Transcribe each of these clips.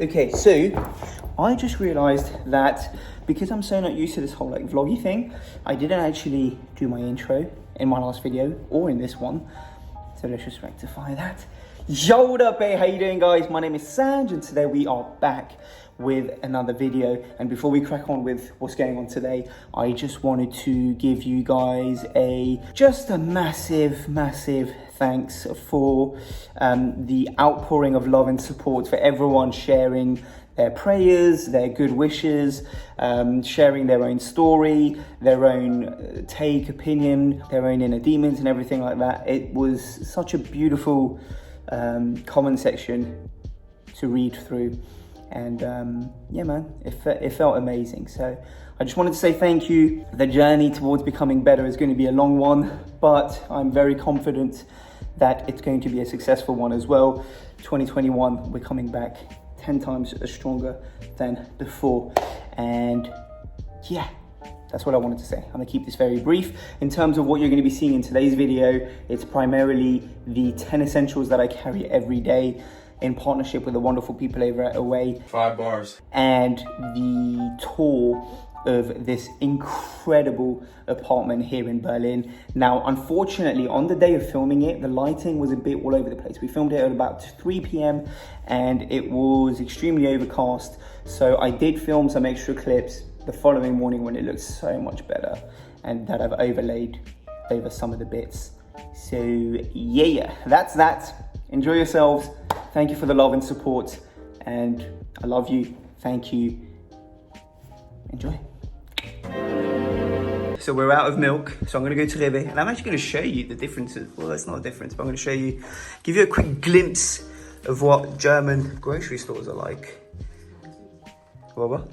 Okay, so I just realized that because I'm so not used to this whole like vloggy thing, I didn't actually do my intro in my last video or in this one. So let's just rectify that. Yo, what up, hey, how you doing, guys? My name is Sanj, and today we are back with another video. And before we crack on with what's going on today, I just wanted to give you guys just a massive thanks for the outpouring of love and support, for everyone sharing their prayers, their good wishes, sharing their own story, their own take, opinion, their own inner demons and everything like that. It was such a beautiful comment section to read through, and yeah, man, it felt amazing. So I just wanted to say thank you. The journey towards becoming better is going to be a long one, but I'm very confident that it's going to be a successful one as well. 2021, we're coming back 10 times as stronger than before. And yeah, that's what I wanted to say. I'm gonna keep this very brief. In terms of what you're gonna be seeing in today's video, it's primarily the 10 essentials that I carry every day in partnership with the wonderful people over at Away. 5 bars. And the tour of this incredible apartment here in Berlin. Now, unfortunately, on the day of filming it, the lighting was a bit all over the place. We filmed it at about 3 p.m. and it was extremely overcast. So I did film some extra clips the following morning when it looked so much better, and that I've overlaid over some of the bits. So yeah, that's that. Enjoy yourselves. Thank you for the love and support, and I love you. Thank you. Enjoy. So we're out of milk, so I'm gonna go to Rewe, and I'm actually gonna show you the differences. Well, that's not a difference, but I'm gonna show you, give you a quick glimpse of what German grocery stores are like. What?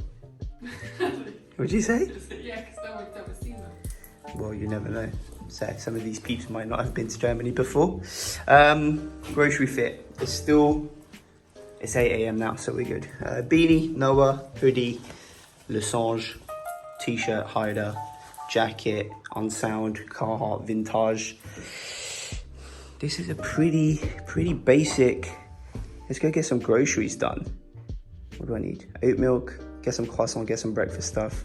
What'd you say? Yeah, because no one's ever seen them. Well, you never know. So some of these peeps might not have been to Germany before. Grocery fit. It's 8 a.m. now, so we're good. Beanie, Noah, hoodie, Lessange, t-shirt, hider, jacket, Unsound, Carhartt, vintage. This is a pretty basic. Let's go get some groceries done. What do I need? Oat milk, get some croissant, get some breakfast stuff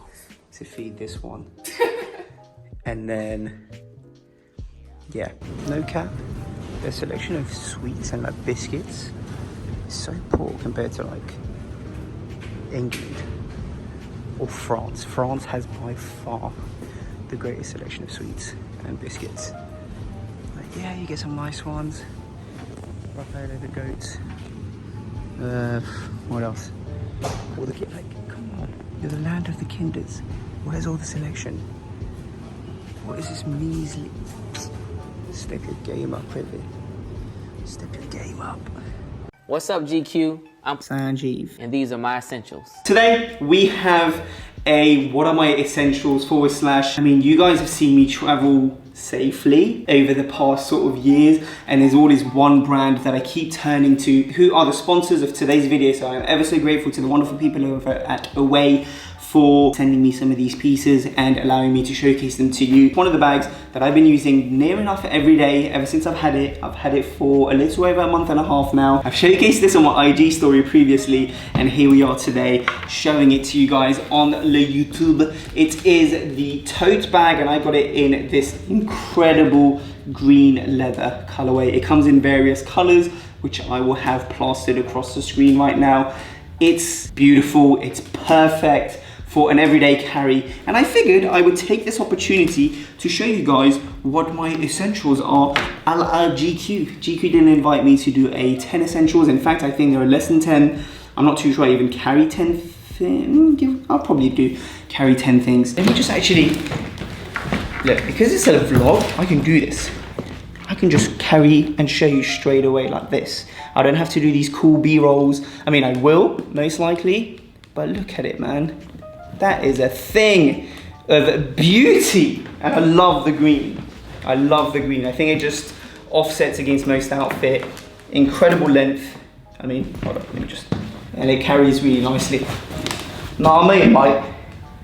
to feed this one. And then, yeah, no cap. The selection of sweets and like biscuits is so poor compared to like England or France. France has by far the greatest selection of sweets and biscuits. Like, yeah, you get some nice ones. Buffalo the goats. What else? All the kids, like, come on, you're the land of the kinders. Where's all the selection? What is this measly? Step your game up, Privy. Step your game up. What's up, GQ? I'm Sangiev. and these are my essentials. Today we have a what are my essentials / I mean, you guys have seen me travel safely over the past sort of years, and there's always one brand that I keep turning to, who are the sponsors of today's video. So I'm ever so grateful to the wonderful people over at Away for sending me some of these pieces and allowing me to showcase them to you. One of the bags that I've been using near enough every day ever since I've had it. I've had it for a little over a month and a half now. I've showcased this on my IG story previously, and here we are today showing it to you guys on the YouTube. It is the tote bag, and I got it in this incredible green leather colorway. It comes in various colors, which I will have plastered across the screen right now. It's beautiful, it's perfect for an everyday carry, and I figured I would take this opportunity to show you guys what my essentials are a la GQ. GQ didn't invite me to do a 10 essentials. In fact, I think there are less than 10. I'm not too sure I even carry 10 things. I'll probably do carry 10 things. Let me just actually, look, because it's a vlog, I can do this. I can just carry and show you straight away like this. I don't have to do these cool B-rolls. I mean, I will, most likely, but look at it, man. That is a thing of beauty. And I love the green. I love the green. I think it just offsets against most outfit. Incredible length. I mean, hold on, let me just, and it carries really nicely. Know what I mean, mate?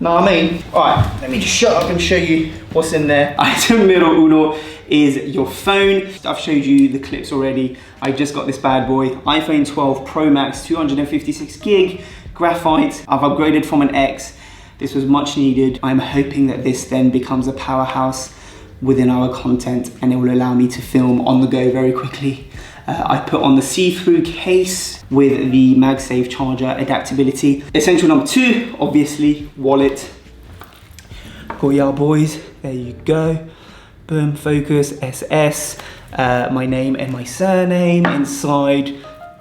Know what I mean? All right, let me just shut up and show you what's in there. Item numero uno is your phone. I've showed you the clips already. I just got this bad boy, iPhone 12 Pro Max, 256 gig, graphite. I've upgraded from an X. This was much needed. I'm hoping that this then becomes a powerhouse within our content and it will allow me to film on the go very quickly. I put on the see-through case with the MagSafe charger adaptability. Essential number 2, obviously, wallet. Got y'all boys, there you go. Boom, focus, SS, my name and my surname. Inside,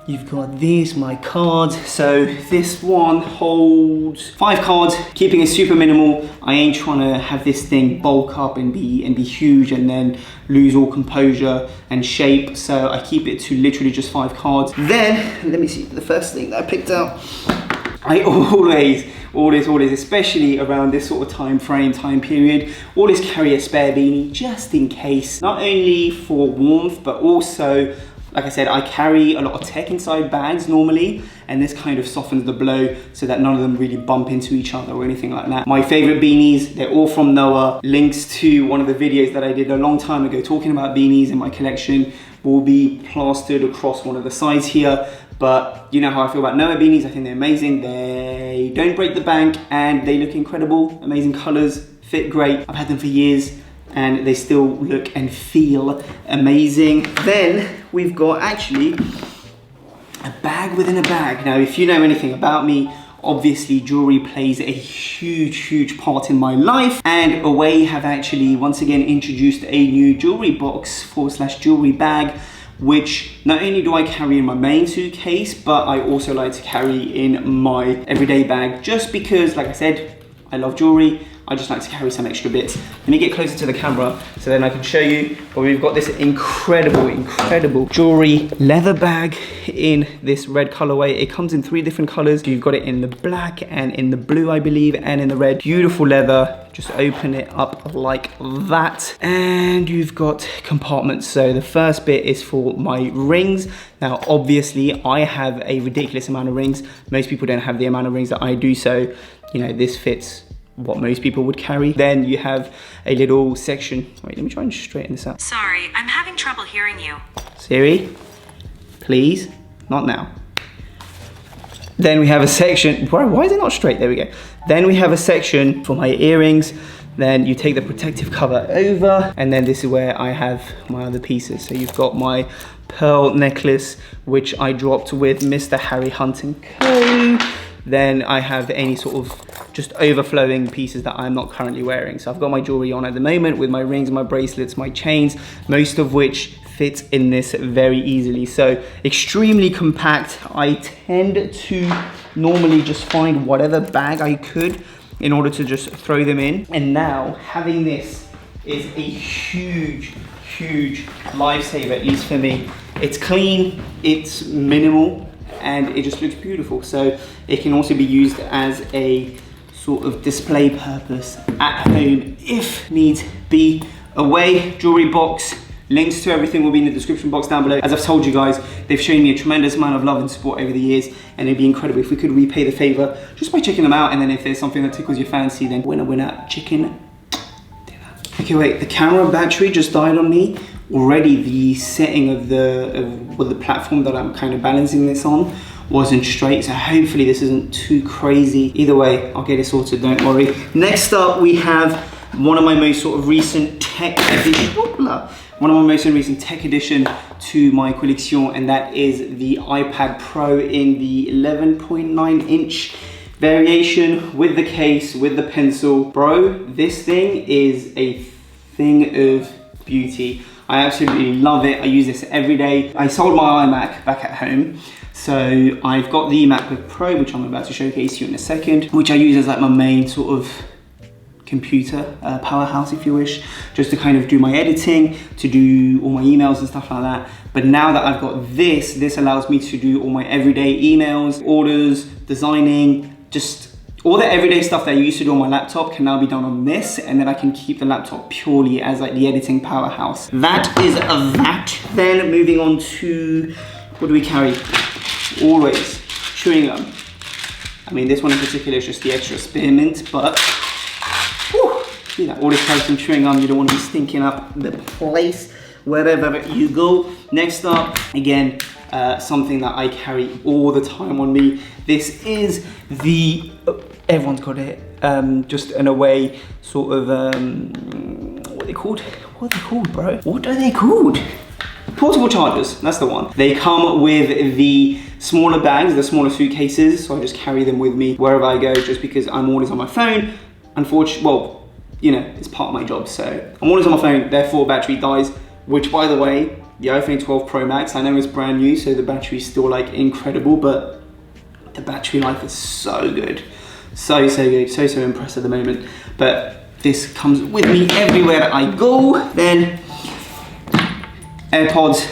you've got these, my cards. So this one holds 5 cards, keeping it super minimal. I ain't trying to have this thing bulk up and be huge and then lose all composure and shape. So I keep it to literally just 5 cards. Then, let me see, the first thing that I picked out, I always, especially around this sort of time period, always carry a spare beanie just in case. Not only for warmth, but also, like I said, I carry a lot of tech inside bags normally, and this kind of softens the blow so that none of them really bump into each other or anything like that. My favorite beanies, they're all from Noah. Links to one of the videos that I did a long time ago talking about beanies in my collection will be plastered across one of the sides here. But you know how I feel about Noah beanies. I think they're amazing. They don't break the bank and they look incredible. Amazing colors, fit great. I've had them for years and they still look and feel amazing. Then we've got actually a bag within a bag. Now, if you know anything about me, obviously jewelry plays a huge part in my life, and Away have actually once again introduced a new jewelry box / jewelry bag, which not only do I carry in my main suitcase, but I also like to carry in my everyday bag, just because, like I said, I love jewelry. I just like to carry some extra bits. Let me get closer to the camera so then I can show you. But we've got this incredible jewelry leather bag in this red colorway. It comes in 3 different colors. You've got it in the black and in the blue, I believe, and in the red. Beautiful leather. Just open it up like that. And you've got compartments. So the first bit is for my rings. Now, obviously, I have a ridiculous amount of rings. Most people don't have the amount of rings that I do. So, you know, this fits what most people would carry. Then you have a little section. Wait, let me try and straighten this out. Sorry, I'm having trouble hearing you. Siri, please, not now. Then we have a section, why is it not straight? There we go. Then we have a section for my earrings. Then you take the protective cover over, and then this is where I have my other pieces. So you've got my pearl necklace, which I dropped with Mr. Harry Hunt & Co. Then I have any sort of just overflowing pieces that I'm not currently wearing. So I've got my jewelry on at the moment with my rings, my bracelets, my chains, most of which fit in this very easily. So extremely compact. I tend to normally just find whatever bag I could in order to just throw them in. And now having this is a huge lifesaver, at least for me. It's clean, it's minimal, and it just looks beautiful. So it can also be used as a sort of display purpose at home if needs be. Away jewelry box, links to everything will be in the description box down below. As I've told you guys, they've shown me a tremendous amount of love and support over the years, and it'd be incredible if we could repay the favor just by checking them out. And then if there's something that tickles your fancy, then winner, chicken dinner. Okay, wait, the camera battery just died on me. Already the setting of the platform that I'm kind of balancing this on wasn't straight, so hopefully this isn't too crazy. Either way, I'll get it sorted, don't worry. Next up, we have one of my most sort of recent tech addition to my collection, and that is the iPad Pro in the 11.9 inch variation with the case, with the pencil. Bro, this thing is a thing of beauty. I absolutely love it. I use this every day. I sold my iMac back at home, so I've got the MacBook Pro, which I'm about to showcase to you in a second, which I use as like my main sort of computer powerhouse, if you wish, just to kind of do my editing, to do all my emails and stuff like that. But now that I've got this allows me to do all my everyday emails, orders, designing, just all the everyday stuff that I used to do on my laptop can now be done on this, and then I can keep the laptop purely as like the editing powerhouse. That is that. Then moving on to, what do we carry? Always chewing gum. I mean, this one in particular is just the extra spearmint, but whew, do that. Always carry some chewing gum. You don't want to be stinking up the place wherever you go. Next up, again, something that I carry all the time on me. This is the, everyone's got it, just an away sort of, what are they called? What are they called, bro? What are they called? Portable chargers, that's the one. They come with the smaller bags, the smaller suitcases, so I just carry them with me wherever I go, just because I'm always on my phone. Unfortunately, well, you know, it's part of my job, so I'm always on my phone, therefore battery dies, which, by the way, the iPhone 12 Pro Max, I know it's brand new, so the battery's still like incredible, but the battery life is so good. So good, so impressed at the moment. But this comes with me everywhere that I go. Then AirPods.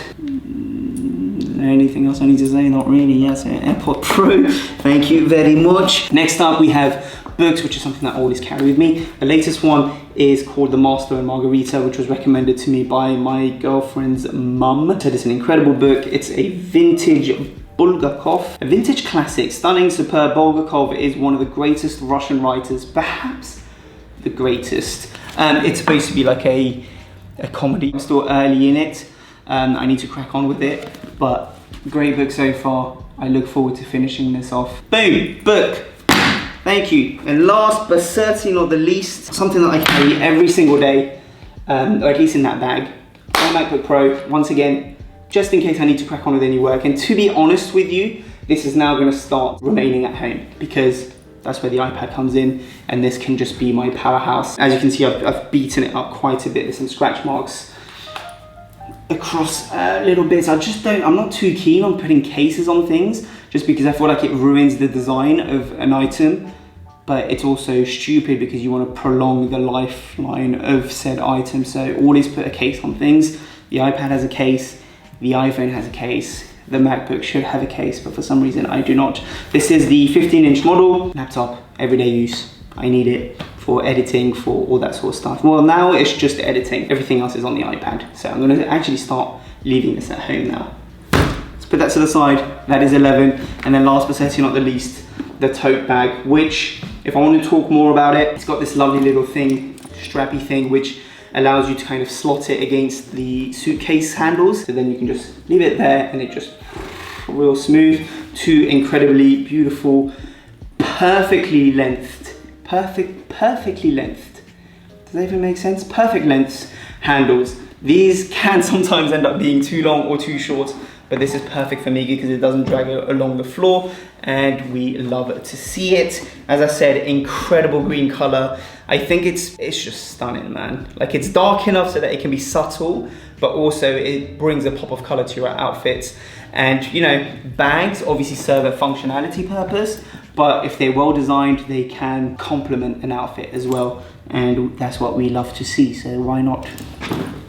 Anything else I need to say? Not really. Yes, AirPod Pro. Thank you very much. Next up, we have books, which is something that I always carry with me. The latest one is called The Master and Margarita, which was recommended to me by my girlfriend's mum. Said it's an incredible book. It's a vintage Bulgakov, a vintage classic, stunning, superb. Bulgakov is one of the greatest Russian writers, perhaps the greatest. It's supposed to be like a comedy. I'm still early in it. I need to crack on with it, but great book so far. I look forward to finishing this off. Boom, book. Thank you. And last but certainly not the least, something that I carry every single day, or at least in that bag, my MacBook Pro. Once again, just in case I need to crack on with any work. And to be honest with you, this is now going to start remaining at home because that's where the iPad comes in, and this can just be my powerhouse. As you can see, I've beaten it up quite a bit. There's some scratch marks across little bits. I'm not too keen on putting cases on things just because I feel like it ruins the design of an item, but it's also stupid because you want to prolong the lifeline of said item. So always put a case on things. The iPad has a case, the iPhone has a case, the MacBook should have a case, but for some reason I do not. This is the 15-inch model, laptop, everyday use. I need it for editing, for all that sort of stuff. Well, now it's just editing. Everything else is on the iPad. So I'm going to actually start leaving this at home now. Let's put that to the side. That is 11. And then last but certainly not the least, the tote bag, which, if I want to talk more about it, it's got this lovely little thing, strappy thing, which allows you to kind of slot it against the suitcase handles. So then you can just leave it there and it just real smooth. Two incredibly beautiful, perfectly lengthed, perfectly lengthed. Does that even make sense? Perfect lengths handles. These can sometimes end up being too long or too short, but this is perfect for me because it doesn't drag along the floor, and we love to see it. As I said, incredible green color. I think it's just stunning, man. Like, it's dark enough so that it can be subtle, but also it brings a pop of color to your outfits. And you know, bags obviously serve a functionality purpose, but if they're well designed, they can complement an outfit as well. And that's what we love to see, so why not?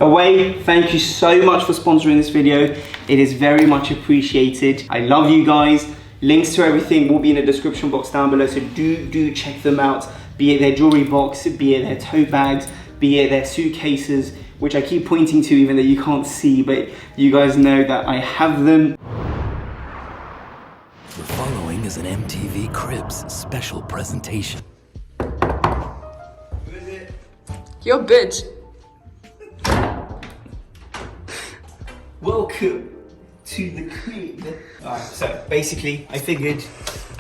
Away, thank you so much for sponsoring this video. It is very much appreciated. I love you guys. Links to everything will be in the description box down below, so do check them out. Be it their jewelry box, be it their tote bags, be it their suitcases, which I keep pointing to even though you can't see, but you guys know that I have them. The following is an MTV Cribs special presentation. Who is it? Yo, bitch. Welcome to the crib. Alright, so basically I figured,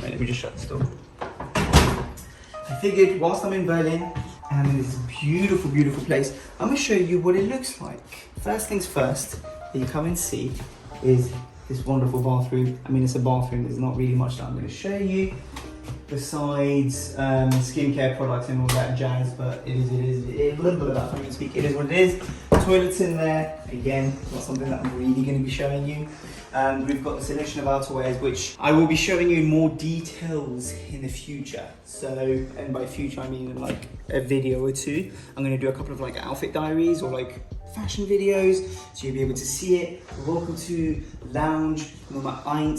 wait, let me just shut this door. I figured whilst I'm in Berlin and I'm in this beautiful, beautiful place, I'm gonna show you what it looks like. First things first, that you come and see is this wonderful bathroom. I mean, it's a bathroom, there's not really much that I'm gonna show you besides skincare products and all that jazz, but it is what it is. Toilets in there, again, not something that I'm really going to be showing you. We've got the selection of outerwears, which I will be showing you more details in the future. So, and by future I mean in like a video or two. I'm going to do a couple of like outfit diaries or like fashion videos, so you'll be able to see it. Welcome to Lounge Nummer 1,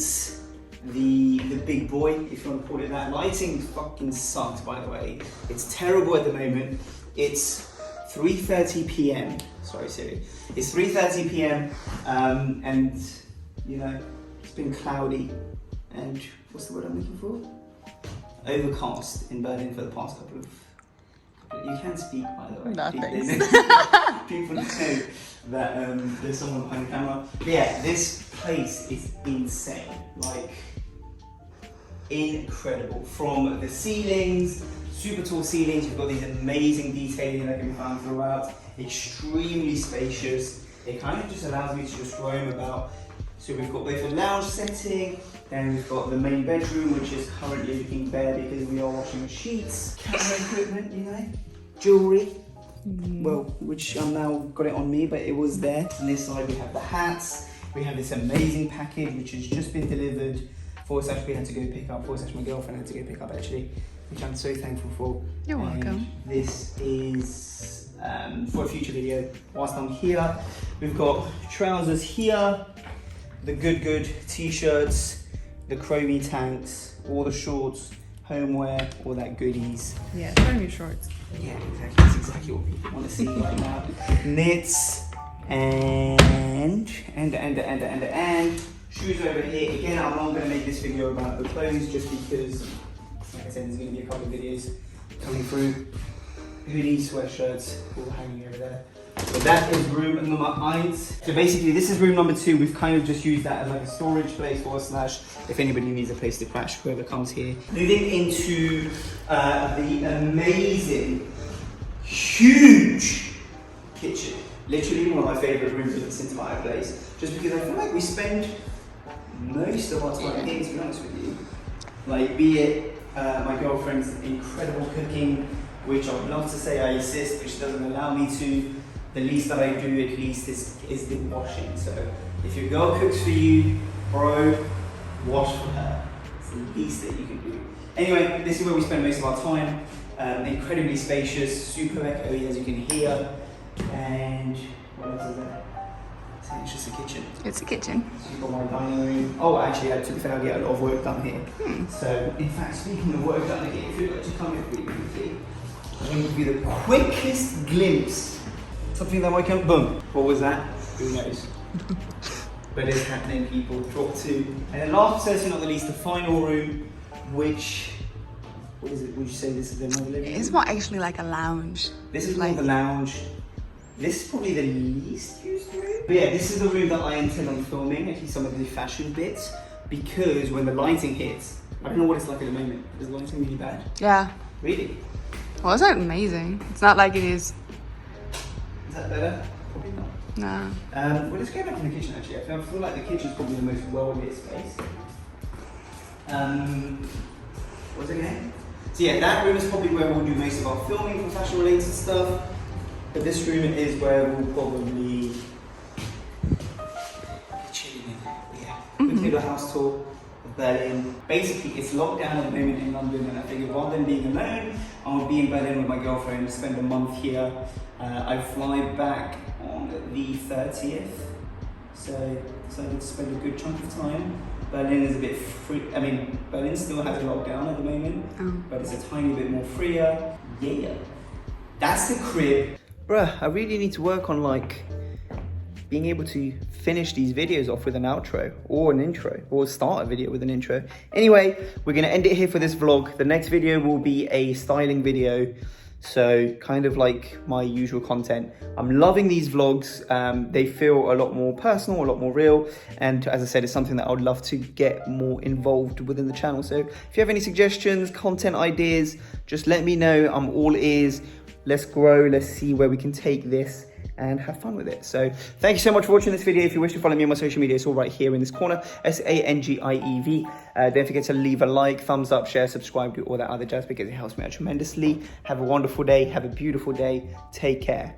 the big boy, if you want to call it that. Lighting fucking sucks, by the way. It's terrible at the moment. It's 3:30 p.m. Sorry, Siri. It's 3:30 p.m. And you know, it's been cloudy and what's the word I'm looking for? Overcast in Berlin for the past couple You can speak, by the way. No, People know that there's someone behind the camera. But yeah, this place is insane. Like, incredible. From the ceilings, super tall ceilings, you've got these amazing detailing that can be found throughout. Extremely spacious. It kind of just allows me to just roam about. So we've got both a lounge setting, then we've got the main bedroom, which is currently looking bare because we are washing the sheets. Camera equipment, you know, jewellery. Well, which I'm now got it on me, but it was there. On this side we have the hats. We have this amazing package which has just been delivered. / we had to go pick up, / my girlfriend had to go pick up actually, which I'm so thankful for. You're welcome. This is for a future video. Whilst I'm here, we've got trousers here, the good t-shirts, the chromey tanks, all the shorts, homeware, all that goodies. Yeah, show me your shorts. Yeah, exactly. That's exactly what people want to see right now. Knits and shoes over here. Again, I'm not going to make this video about the clothes just because, like I said, there's going to be a couple of videos coming through. Hoodies, sweatshirts, all hanging over there. So that is room number 8. So basically, this is room number 2. We've kind of just used that as like a storage place / if anybody needs a place to crash, whoever comes here. Moving into the amazing, huge kitchen. Literally one of my favourite rooms in this entire place. Just because I feel like we spend most of our time here, to be honest with you. Like, be it my girlfriend's incredible cooking, which I would love to say I assist, which doesn't allow me to. The least that I do, at least, is the washing. So if your girl cooks for you, bro, wash for her. It's the least that you can do. Anyway, this is where we spend most of our time. Incredibly spacious, super echoey, as you can hear. And what else is there? So it's just a kitchen. It's a kitchen. So you've got my dining room. Oh, actually, to be fair, I get a lot of work done here. So, in fact, speaking of work done again, if you'd like to come with me quickly, I'm going to give you the quickest glimpse. Something that might come. Boom. What was that? Who knows? But it's happening, people. Drop 2. And then last, but certainly not the least, the final room, which. What is it? Would you say this is the living room? It's more actually like a lounge. This is like more the lounge. This is probably the least used room. But yeah, this is the room that I intend on filming, at least some of the fashion bits, because when the lighting hits, I don't know what it's like at the moment. Is the lighting really bad? Yeah. Really? Well, it's not amazing. It's not like it is. Is that better? Probably not. No. Well, let's go back in the kitchen actually. I feel like the kitchen's probably the most well-lit space. What's it again? So yeah, that room is probably where we'll do most of our filming for fashion-related stuff. But this room is where we'll probably be chilling in. Yeah. We'll do the house tour of Berlin. Basically, it's locked down at the moment in London, and I figured rather than being alone, I'll be in Berlin with my girlfriend, spend a month here. I fly back on the 30th, so decided to spend a good chunk of time. Berlin is a bit free. I mean, Berlin still has a lockdown at the moment, but it's a tiny bit more freer. Yeah. That's the crib. Bruh, I really need to work on like being able to finish these videos off with an outro or an intro, or start a video with an intro. Anyway, we're gonna end it here for this vlog. The next video will be a styling video. So kind of like my usual content. I'm loving these vlogs. They feel a lot more personal, a lot more real. And as I said, it's something that I would love to get more involved within the channel. So if you have any suggestions, content ideas, just let me know. I'm all ears. Let's grow. Let's see where we can take this and have fun with it. So thank you so much for watching this video. If you wish to follow me on my social media, it's all right here in this corner, Sangiev. Don't forget to leave a like, thumbs up, share, subscribe, do all that other jazz because it helps me out tremendously. Have a wonderful day. Have a beautiful day. Take care.